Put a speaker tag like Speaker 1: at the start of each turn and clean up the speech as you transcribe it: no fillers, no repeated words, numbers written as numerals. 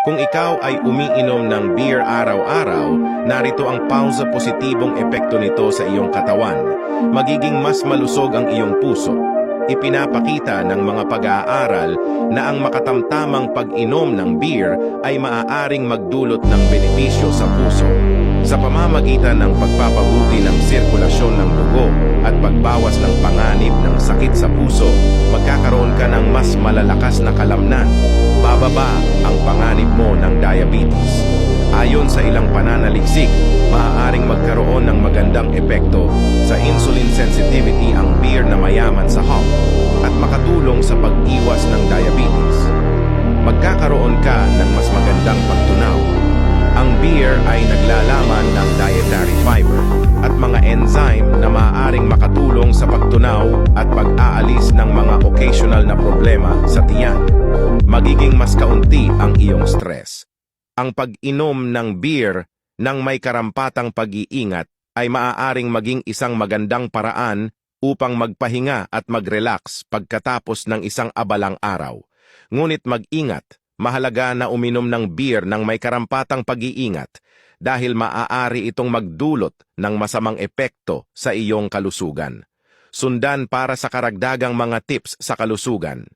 Speaker 1: Kung ikaw ay umiinom ng beer araw-araw, narito ang pausa positibong epekto nito sa iyong katawan. Magiging mas malusog ang iyong puso. Ipinapakita ng mga pag-aaral na ang makatamtamang pag-inom ng beer ay maaaring magdulot ng benepisyo sa puso. Sa pamamagitan ng pagpapabuti ng sirkulasyon ng dugo at pagbawas ng panganib ng sakit sa puso, magkakaroon ka ng mas malalakas na kalamnan. Bababa ang panganib mo ng diabetes. Ayon sa ilang pananaliksik, maaaring magkaroon ng magandang epekto sa insulin sensitivity ang beer na mayaman sa hop at makatulong sa pag-iwas ng diabetes. Magkakaroon ka ng mas magandang pagtunaw. Ang beer ay naglalaman ng dietary fiber at mga enzyme na maaaring makatulong sa pagtunaw at pag-aalis ng mga occasional na problema sa tiyan. Magiging mas kaunti ang iyong stress. Ang pag-inom ng beer ng may karampatang pag-iingat ay maaaring maging isang magandang paraan upang magpahinga at mag-relax pagkatapos ng isang abalang araw. Ngunit mag-ingat, mahalaga na uminom ng beer ng may karampatang pag-iingat dahil maaari itong magdulot ng masamang epekto sa iyong kalusugan. Sundan para sa karagdagang mga tips sa kalusugan.